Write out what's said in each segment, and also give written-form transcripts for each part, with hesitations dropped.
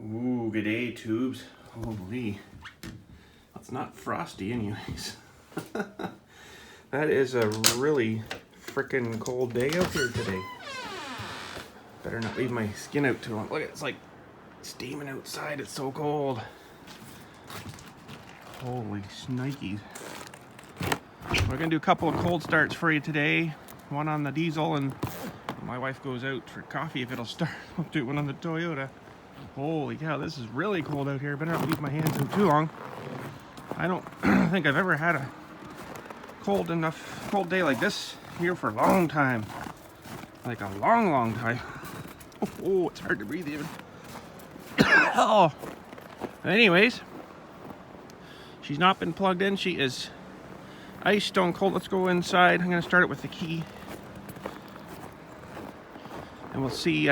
Ooh, good day, tubes. Holy, it's not frosty anyways. That is a really freaking cold day out here today. Better not leave my skin out too long. Look, it's like steaming outside. It's so cold. Holy shnikes. We're gonna do a couple of cold starts for you today. One on the diesel, and my wife goes out for coffee if it'll start. I'll do one on the Toyota. Holy cow, this is really cold out here. Better not leave my hands out too long. I don't think I've ever had a cold day like this here for a long time. Like a long time. Oh, it's hard to breathe even. Oh. Anyways, she's not been plugged in. She is ice stone cold. Let's go inside. I'm going to start it with the key. And we'll see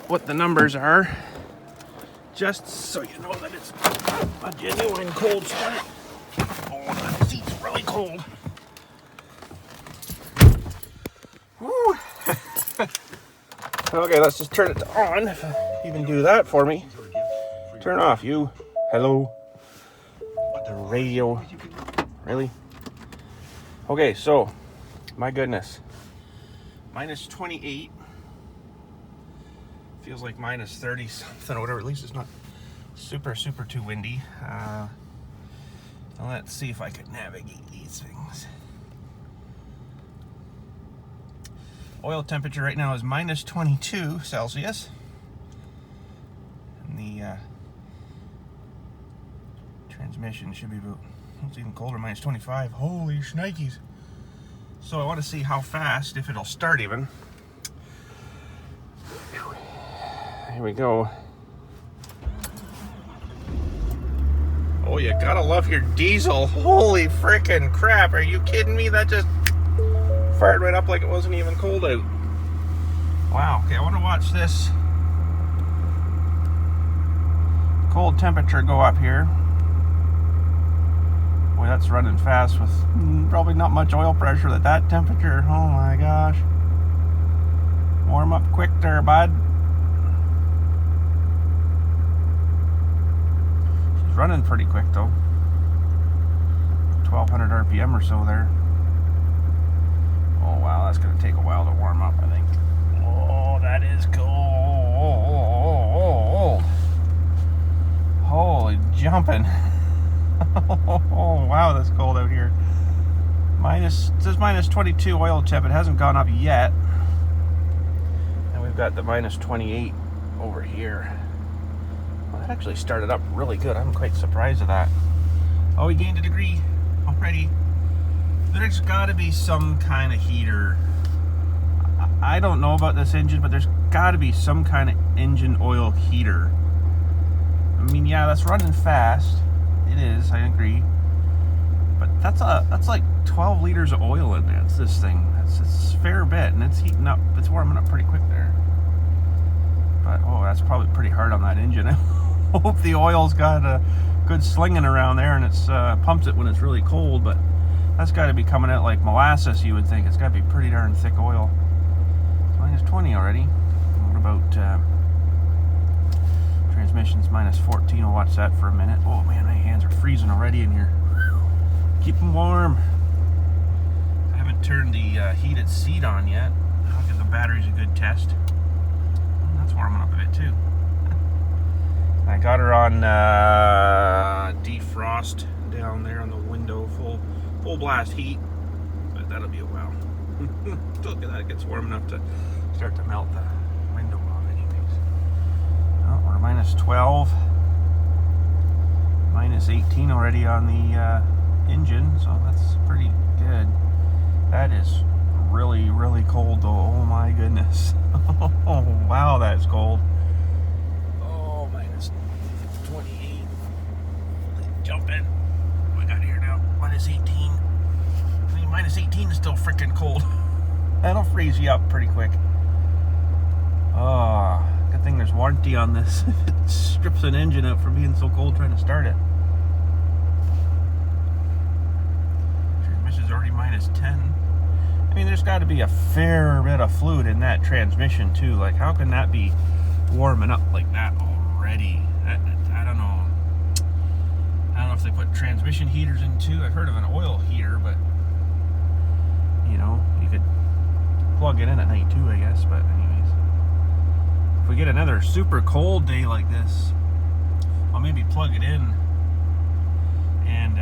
what the numbers are. Just so you know that it's a genuine cold start. Oh, the seat's really cold. Woo. Okay, let's just turn it to on. If you can do that for me. Turn off, you. Hello. The radio. Really? Okay, so, my goodness. Minus 28. Feels like minus 30 something or whatever. At least it's not super too windy. Let's see if I can navigate these things. Oil temperature right now is minus 22 Celsius. And the transmission should be about, it's even colder, minus 25. Holy shnikes. So I want to see how fast, if it'll start even. Here we go. Oh, you gotta love your diesel. Holy frickin' crap. Are you kidding me? That just fired right up like it wasn't even cold out. Wow. Okay, I want to watch this cold temperature go up here. Boy, that's running fast with probably not much oil pressure at that temperature. Oh my gosh. Warm up quick there, bud. She's running pretty quick though. 1200 RPM or so there. Oh wow, that's gonna take a while to warm up, I think. Oh, that is cold. Holy jumping. Oh wow, that's cold out here. It says minus 22 oil temp. It hasn't gone up yet. And we've got the minus 28 over here. Well, that actually started up really good. I'm quite surprised at that. Oh, we gained a degree already. There's got to be some kind of heater. I don't know about this engine, but there's got to be some kind of engine oil heater. I mean, yeah, that's running fast. It is, I agree. But that's like 12 liters of oil in there. It's this thing. It's a fair bit, and it's heating up. It's warming up pretty quick there. But oh, that's probably pretty hard on that engine. I hope the oil's got a good slinging around there, and it's pumps it when it's really cold. But that's got to be coming out like molasses, you would think. It's got to be pretty darn thick oil. It's minus 20 already. What about transmission's minus 14? We'll watch that for a minute. Oh man, my hands are freezing already in here. Keep them warm. I haven't turned the heated seat on yet. I'll give the batteries a good test. That's warming up a bit too. I got her on defrost down there on the window, full blast heat, but that'll be a while. Look at that, it gets warm enough to start to melt the window off anyways. Oh, we're minus 12, minus 18 already on the engine, so that's pretty good. That is really cold though. Oh my goodness. Oh wow, that's cold. Oh, minus 28. Jump in. What we got here now? Minus 18. I mean, minus 18 is still freaking cold. That'll freeze you up pretty quick. Oh, good thing there's warranty on this. It strips an engine out for being so cold trying to start it. Transmission's already minus 10. mean, there's got to be a fair bit of fluid in that transmission too. Like, how can that be warming up like that already? I don't know. I don't know if they put transmission heaters in too. I've heard of an oil heater, but you know, you could plug it in at night too, I guess. But anyways, if we get another super cold day like this, I'll maybe plug it in and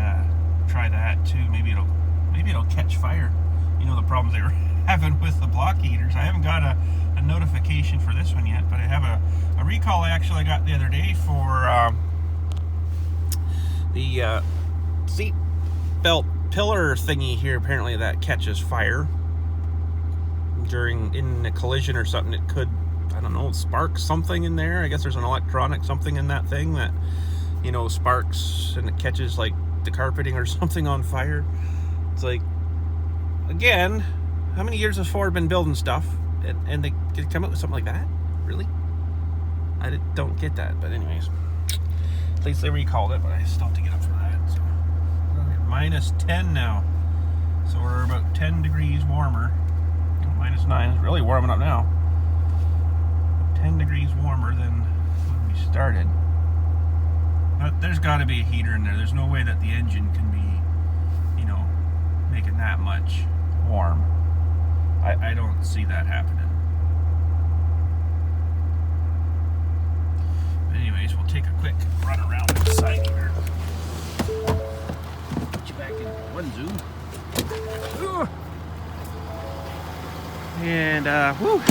try that too. Maybe it'll catch fire. You know, the problems they were having with the block heaters. I haven't got a notification for this one yet, but I have a recall I actually got the other day for the seat belt pillar thingy here. Apparently that catches fire in a collision or something. It could, I don't know, spark something in there. I guess there's an electronic something in that thing that, you know, sparks and it catches like the carpeting or something on fire. It's like, again, how many years has Ford been building stuff and they could come up with something like that? Really? I don't get that. But anyways, at least they recalled it, but I still have to get up for that. So we're at -10 now, so we're about 10 degrees warmer. -9 is really warming up now. 10 degrees warmer than when we started. But there's got to be a heater in there. There's no way that the engine can be, you know, making that much warm. I don't see that happening. But anyways, we'll take a quick run around the side here. Get you back in one zoom. And whoo!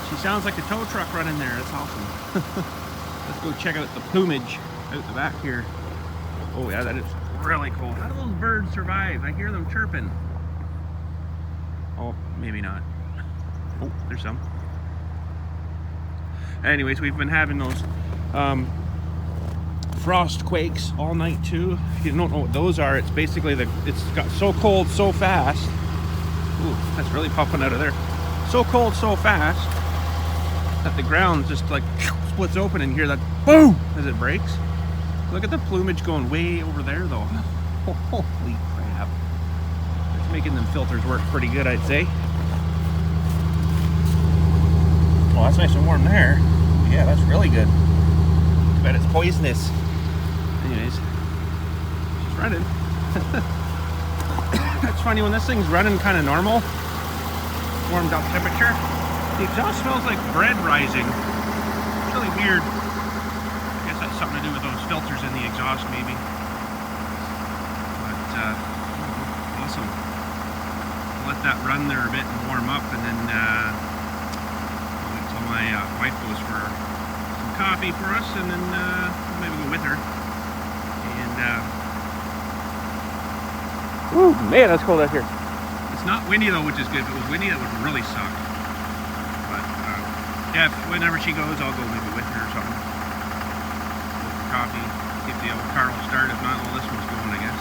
She sounds like a tow truck running there. That's awesome. Let's go check out the plumage out the back here. Oh yeah, that is really cool. How do those birds survive? I hear them chirping. Oh, maybe not. Oh, there's some. Anyways, we've been having those frost quakes all night too. If you don't know what those are, it's basically it's got so cold so fast. Ooh, that's really popping out of there. So cold so fast that the ground just like splits open and you hear that boom as it breaks. Look at the plumage going way over there though. Holy crap. It's making them filters work pretty good, I'd say. Well, that's nice and warm there. Yeah, that's really good. Too bad it's poisonous. Anyways, she's running. It's funny when this thing's running kind of normal, warmed up temperature, the exhaust smells like bread rising. It's really weird. I guess that's something to do with those filters in the exhaust maybe. But awesome. I'll let that run there a bit and warm up, and then I'll wait till my wife goes for some coffee for us, and then maybe go with her. And ooh, man, that's cold out here. It's not windy though, which is good. If it was windy, that would really suck. But yeah, whenever she goes, I'll go maybe with her or something. Go for coffee, get the old car will start. If not, well, this one's going, I guess.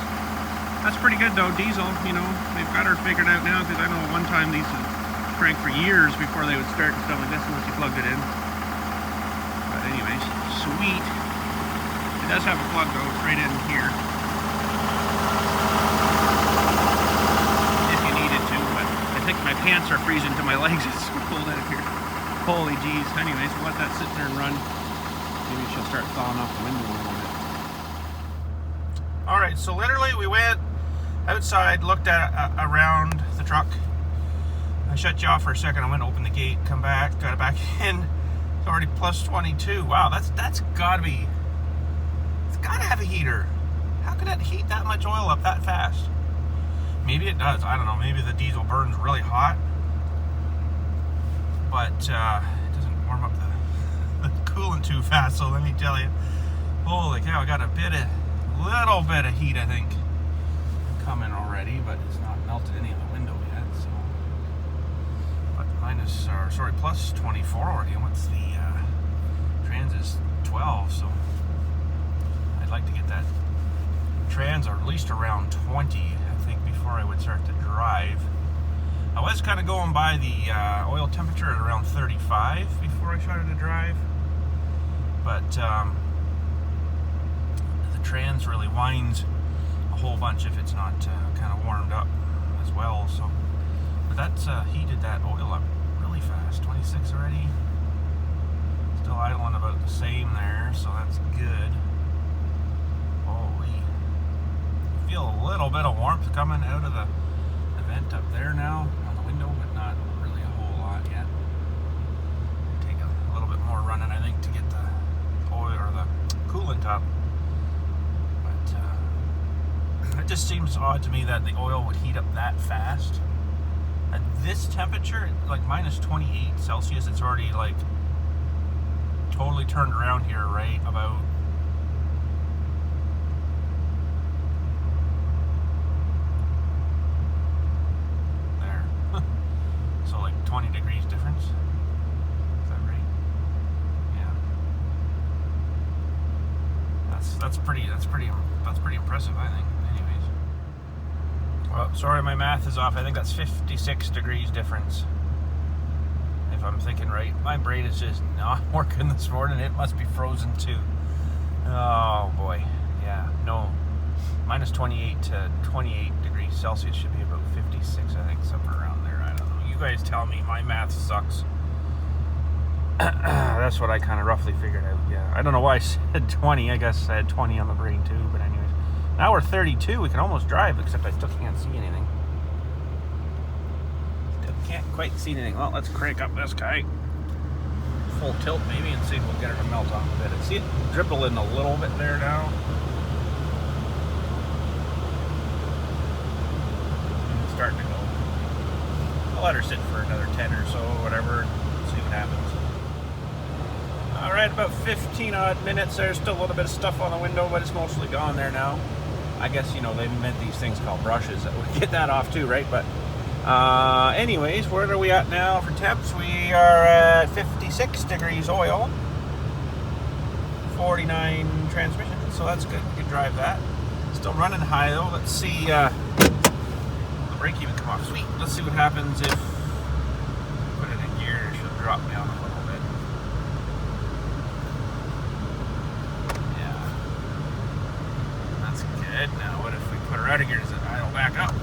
That's pretty good though, diesel. You know, they've got her figured out now, because I know one time these would crank for years before they would start and stuff like this unless you plugged it in. But anyways, sweet. It does have a plug though, right in here. My pants are freezing to my legs. It's so cold out here. Holy jeez. Anyways, we'll let that sit there and run. Maybe she'll start thawing off the window a little bit. Alright, so literally we went outside, looked at around the truck. I shut you off for a second. I went to open the gate, come back, got it back in. It's already plus 22. Wow, that's gotta be, it's gotta have a heater. How could it heat that much oil up that fast? Maybe it does. I don't know. Maybe the diesel burns really hot, but it doesn't warm up the coolant too fast. So let me tell you, holy cow! I got a little bit of heat, I think, coming already, but it's not melted any of the window yet. So, but plus 24 already. And what's the trans is 12, so I'd like to get that trans at least around 20. Before I would start to drive. I was kind of going by the oil temperature at around 35 before I started to drive, but the trans really whines a whole bunch if it's not kind of warmed up as well. that's heated that oil up really fast. 26 already. Still idling about the same there, so that's good. Holy. Feel a little bit of warmth coming out of the vent up there now on the window, but not really a whole lot yet. Take a little bit more running, I think, to get the oil or the coolant up. But it just seems odd to me that the oil would heat up that fast. At this temperature, like minus 28 Celsius, it's already like totally turned around here, right about there. So like 20 degrees difference. Is that right? Yeah. That's pretty impressive, I think. Anyways. Well, sorry, my math is off. I think that's 56 degrees difference. If I'm thinking right. My brain is just not working this morning. It must be frozen too. Oh boy. Yeah, no. Minus 28 to 28 degrees Celsius should be about 56, I think, somewhere around there. I don't know. You guys tell me. My math sucks. That's what I kind of roughly figured out. Yeah. I don't know why I said 20. I guess I had 20 on the brain too. But anyways. Now we're 32. We can almost drive, except I still can't see anything. Can't quite see anything. Well, let's crank up this guy full tilt maybe and see if we'll get her to melt off a bit. See it dribbling a little bit there now. It's starting to go. I'll let her sit for another 10 or so or whatever and see what happens. Alright, about 15 odd minutes. There's still a little bit of stuff on the window, but it's mostly gone there now. I guess, you know, they invent these things called brushes that would get that off too, right? But anyways, where are we at now for temps? We are at 56 degrees oil, 49 transmission, so that's good. We can drive that. Still running high though. Let's see. The brake even come off. Sweet. Let's see what happens if put it in gear. It should drop down a little bit. Yeah, that's good. Now, what if we put her out of gear? Does it idle back up?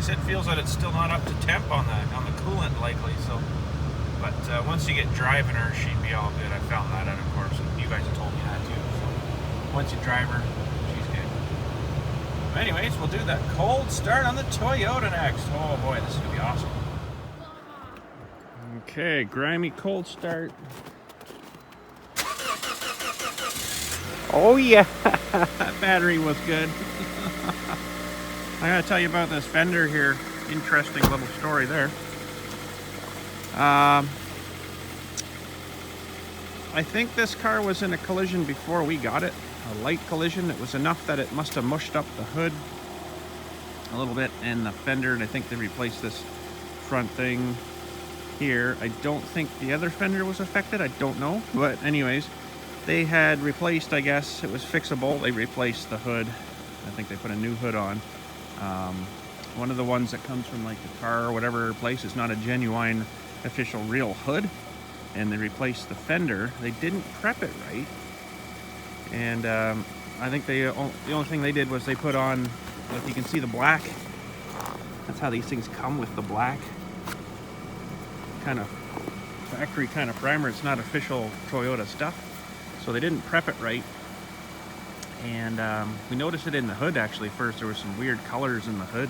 It feels that it's still not up to temp on the coolant likely, so but once you get driving her, she'd be all good. I found that out, of course, and you guys have told me that too. So once you drive her, she's good. But anyways, we'll do that cold start on the Toyota next. Oh boy, this is gonna be awesome. Okay, grimy cold start. Oh yeah, that battery was good. I gotta tell you about this fender here. Interesting little story there. I think this car was in a collision before we got it. A light collision. It was enough that it must have mushed up the hood a little bit and the fender, and I think they replaced this front thing here. I don't think the other fender was affected. I don't know. But anyways, they had replaced, I guess, it was fixable. They replaced the hood. I think they put a new hood on. One of the ones that comes from like the car or whatever place is not a genuine official real hood, and they replaced the fender. They didn't prep it right, and I think the only thing they did was they put on, if you can see the black, that's how these things come with the black kind of factory kind of primer. It's not official Toyota stuff, so they didn't prep it right. And we noticed it in the hood actually first. There were some weird colors in the hood.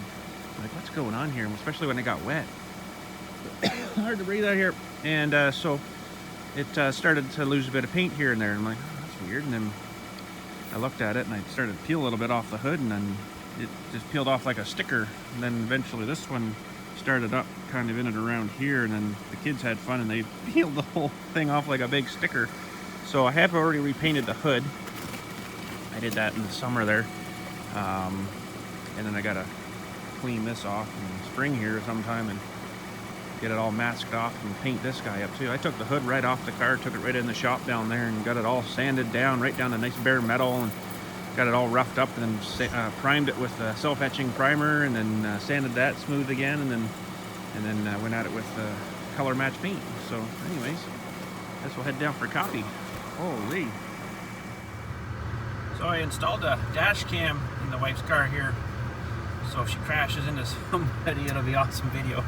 Like, what's going on here? Especially when it got wet. Hard to breathe out here. And so it started to lose a bit of paint here and there. And I'm like, oh, that's weird. And then I looked at it and I started to peel a little bit off the hood, and then it just peeled off like a sticker. And then eventually this one started up kind of in and around here. And then the kids had fun and they peeled the whole thing off like a big sticker. So I have already repainted the hood. I did that in the summer there, and then I gotta clean this off in the spring here sometime and get it all masked off and paint this guy up too. I took the hood right off the car, took it right in the shop down there and got it all sanded down, right down to nice bare metal, and got it all roughed up, and then primed it with self-etching primer, and then sanded that smooth again, and then went at it with color match paint. So anyways, I guess we'll head down for coffee. Holy. So I installed a dash cam in the wife's car here. So if she crashes into somebody, it'll be an awesome video.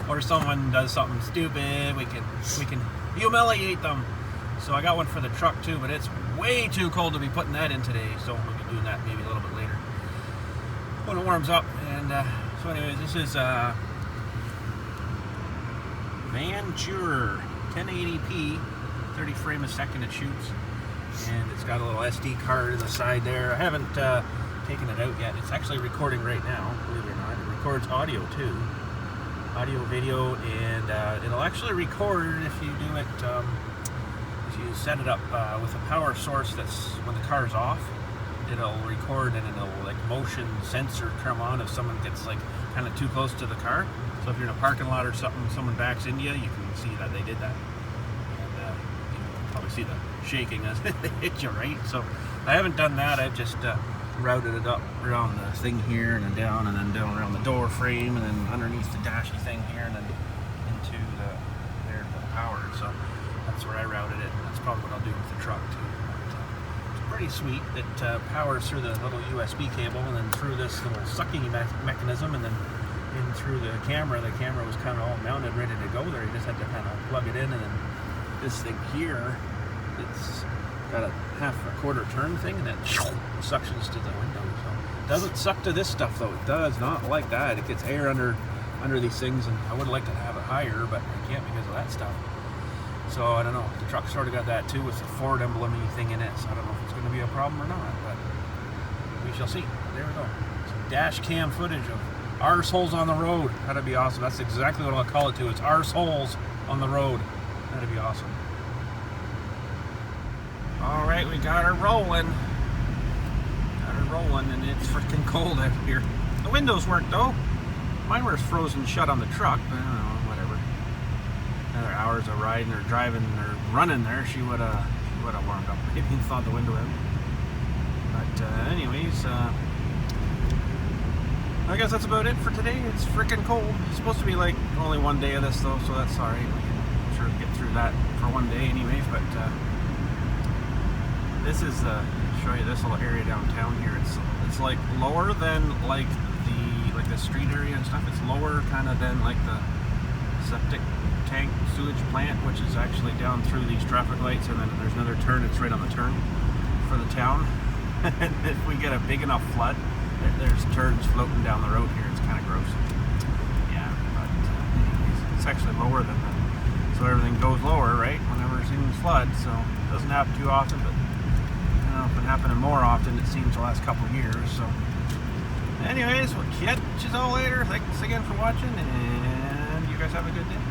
Or someone does something stupid, we can humiliate them. So I got one for the truck too, but it's way too cold to be putting that in today. So we'll be doing that maybe a little bit later when it warms up. And so anyways, this is Venture 1080p, 30 frame a second it shoots, and it's got a little SD card in the side there. I haven't taken it out yet. It's actually recording right now, believe it or not. It records audio too, audio, video, and it'll actually record if you do it, if you set it up with a power source that's when the car's off. It'll record and it'll like motion sensor come on if someone gets like kind of too close to the car. So if you're in a parking lot or something, someone backs into you, you can see that they did that. And you can probably see the shaking as they hit you, right? So I haven't done that. I've just routed it up around the thing here and then down around the door frame and then underneath the dashy thing here and then into the power. So that's where I routed it, and that's probably what I'll do with the truck too. Pretty sweet. It powers through the little USB cable and then through this little sucking mechanism and then in through the camera. The camera was kind of all mounted, ready to go there. You just had to kind of plug it in, and then this thing here, it's got a quarter turn thing, and then suctions to the window. So it doesn't suck to this stuff though. It does not like that. It gets air under these things, and I would like to have it higher, but I can't because of that stuff. So I don't know. The truck sort of got that too with the Ford emblem-y thing in it. So I don't know if it's going to be a problem or not, but we shall see. There we go. Some dash cam footage of arseholes on the road. That'd be awesome. That's exactly what I'll call it too. It's arseholes on the road. That'd be awesome. All right, we got her rolling. And it's freaking cold out here. The windows work though. Mine were frozen shut on the truck, but I don't know. Another hours of riding or driving or running there, she would have warmed up. Maybe thawed the window out. But anyways, I guess that's about it for today. It's freaking cold. It's supposed to be like only one day of this though, so that's alright. We can sure get through that for one day anyways. But this is show you this little area downtown here. It's like lower than like the street area and stuff. It's lower kind of than like the septic tank sewage plant, which is actually down through these traffic lights, and then there's another turn. It's right on the turn for the town. And if we get a big enough flood, there's turds floating down the road here. It's kind of gross. Yeah, but anyways, it's actually lower than that, so everything goes lower, right? Whenever things flood, so it doesn't happen too often, but you know, it's been happening more often it seems the last couple of years. So anyways, we'll catch you all later. Thanks again for watching, and you guys have a good day.